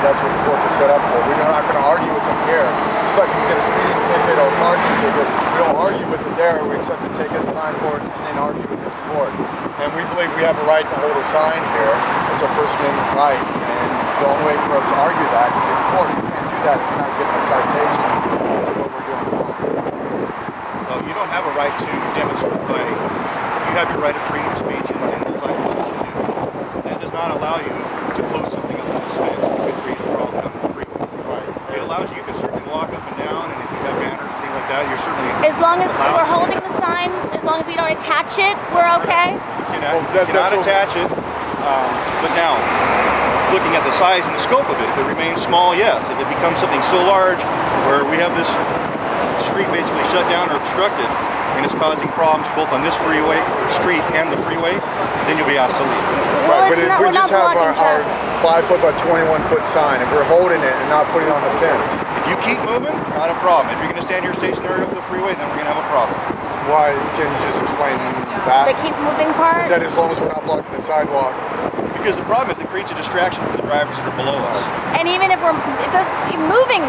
That's what the courts are set up for. We're not going to argue with them here. Just like if you get a speeding ticket or a parking ticket, we don't argue with it there. We accept the ticket, sign for it, and then argue with it in court. And we believe we have a right to hold a sign here. It's our First Amendment right. And the only way for us to argue that is in court. You can't do that if you're not getting a citation as to what we're doing wrong. Well, you don't have a right to demonstrate by, you have your right of freedom of speech and those items that you do. That does not allow you to post something up on this fence that could create a problem on the freeway. Right. It allows you can certainly walk up and down, and if you have banners and things like that, you're certainly As long as we're holding the sign, as long as we don't attach it, we're okay? You cannot attach it, but now, looking at the size and the scope of it, if it remains small, yes. If it becomes something so large where we have this street basically shut down or obstructed, and it's causing problems both on this street and the freeway, then you'll be asked to leave. Right, but if we just have our 5 foot by 21 foot sign, if we're holding it and not putting it on the fence. If you keep moving, not a problem. If you're going to stand here stationary over the freeway, then we're going to have a problem. Why? Can you just explain that? The keep moving part? That as long as we're not blocking the sidewalk. Because the problem is it creates a distraction for the drivers that are below us. And even if we're moving.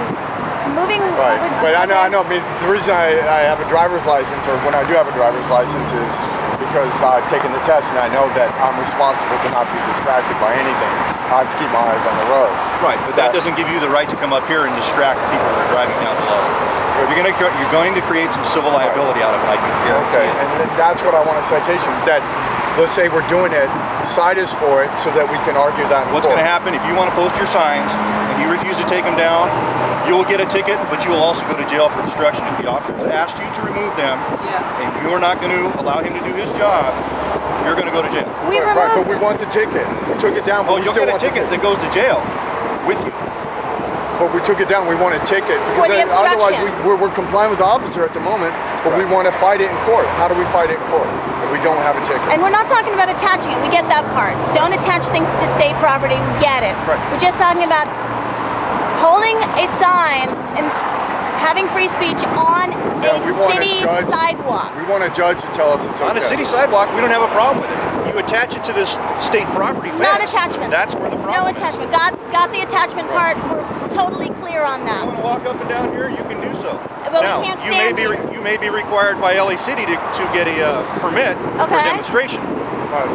Right, but I know. I mean, the reason I have a driver's license, or when I do have a driver's license, is because I've taken the test and I know that I'm responsible to not be distracted by anything. I have to keep my eyes on the road. Right, but that doesn't give you the right to come up here and distract the people that are driving down below. You're going to create some civil liability out of it, I can guarantee it. And that's what I want a citation. That, let's say we're doing it, cite us for it so that we can argue that in What's court. going to happen if you want to post your signs and you refuse to take them down, you will get a ticket, but you will also go to jail for obstruction. If the officer has asked you to remove them, and you're not going to allow him to do his job, you're going to go to jail. Right, but we want the ticket. We took it down, but we you'll still get a want ticket that goes to jail with you. But we took it down, we want a ticket. Because otherwise we're complying with the officer at the moment, but we want to fight it in court. How do we fight it in court if we don't have a ticket? And we're not talking about attaching it. We get that part. Don't attach things to state property. We get it. Right. We're just talking about holding a sign and having free speech on a city sidewalk. We want a judge to tell us it's okay. On a city sidewalk, we don't have a problem with it. You attach it to this state property fence. Not attachment. That's where the problem No is. attachment. Got the attachment part. We're totally clear on that. You want to walk up and down here, you can do so. But now, we can't you stand may be required by LA City to get a permit for a demonstration.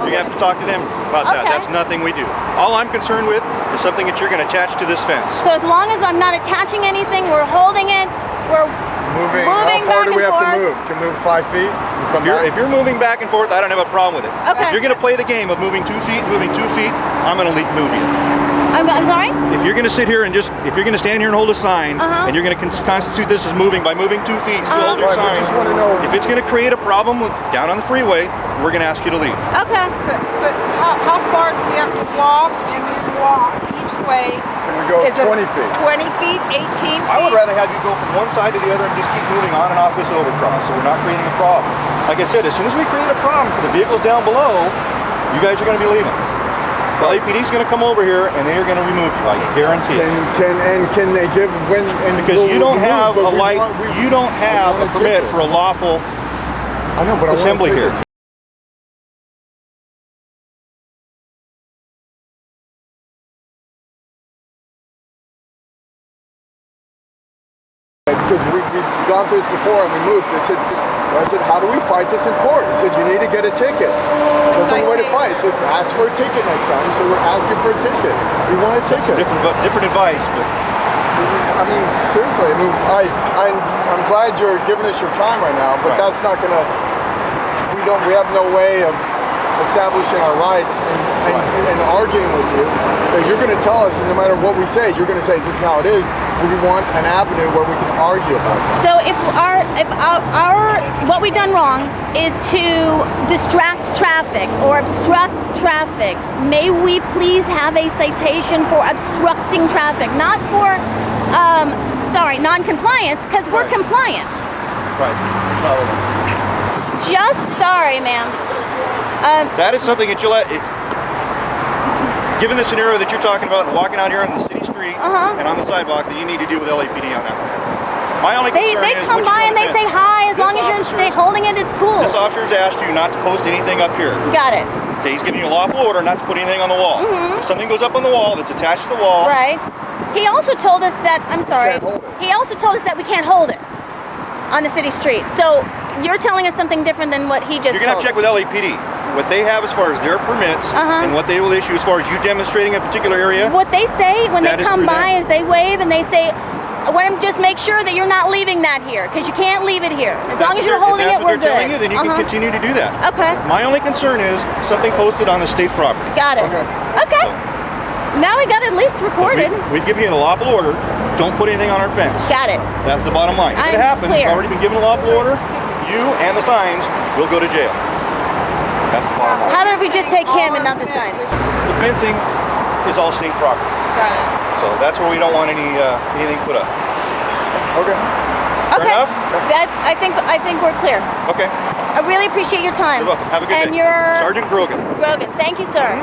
You have to talk to them about that. That's nothing we do. All I'm concerned with is something that you're going to attach to this fence. So as long as I'm not attaching anything, we're holding it, we're moving How far do we have forth. to move? Can we move 5 feet? If you're moving back and forth, I don't have a problem with it. Okay. If you're going to play the game of moving 2 feet, I'm going to move you. I'm sorry? If you're going to sit here and if you're going to stand here and hold a sign, and you're going to constitute this as moving by moving 2 feet to hold your sign, just want to know. if it's going to create a problem down on the freeway, we're going to ask you to leave. Okay. But how far do we have to walk each way? Can we go 20 feet? 20 feet, 18 feet? I would rather have you go from one side to the other and just keep moving on and off this overcross, so we're not creating a problem. Like I said, as soon as we create a problem for the vehicles down below, you guys are going to be leaving. Well, APD's going to come over here and they're going to remove you. I guarantee it. Can they give because you don't have a light, you don't have a permit for a lawful assembly here. Because we've gone through this before and we moved. I said, how do we fight this in court? He said, you need to get a ticket. That's the only way to fight. He said, ask for a ticket next time. So we're asking for a ticket. We want a ticket. Different advice, but I mean, seriously. I mean, I'm glad you're giving us your time right now, but that's not gonna. We have no way of establishing our rights and arguing with you. That you're going to tell us, and no matter what we say, you're going to say this is how it is. We want an avenue where we can argue about it. So if what we've done wrong is to distract traffic or obstruct traffic, may we please have a citation for obstructing traffic, not for non-compliance, because we're compliant. right. Just sorry, ma'am. That is something that you'll given the scenario that you're talking about, walking out here on the city street and on the sidewalk, that you need to deal with LAPD on that one. My only concern they is come by and they say hi. As long as you're holding it, it's cool. This officer's asked you not to post anything up here. Got it. Okay, he's giving you a lawful order not to put anything on the wall. If something goes up on the wall that's attached to the wall, Right. He also told us that, I'm sorry, Can't hold it. he also told us that we can't hold it on the city street. So you're telling us something different than what he just You're gonna told check with LAPD. What they have as far as their permits and what they will issue as far as you demonstrating a particular area. What they say when they That is come through by them. is they wave and they say, I want to just make sure that you're not leaving that here, because you can't leave it here. As long as you're holding it, we're If that's what they're telling good. you, then you can continue to do that. Okay, My only concern is something posted on the state property. got it. Okay. Okay. Now we got it at least recorded. We've given you the lawful order. Don't put anything on our fence. Got it. That's the bottom line. If I'm it happens, clear. you've already been given a lawful order. You and the signs will go to jail. That's the bottom line. How about if we just take him and not the sign? The fencing is all state property, Got it. so that's where we don't want anything put up. Okay. Okay. enough? That I think we're clear. Okay. I really appreciate your time. You're welcome. Have a good and day. you're Sergeant Grogan. Grogan. Thank you, sir.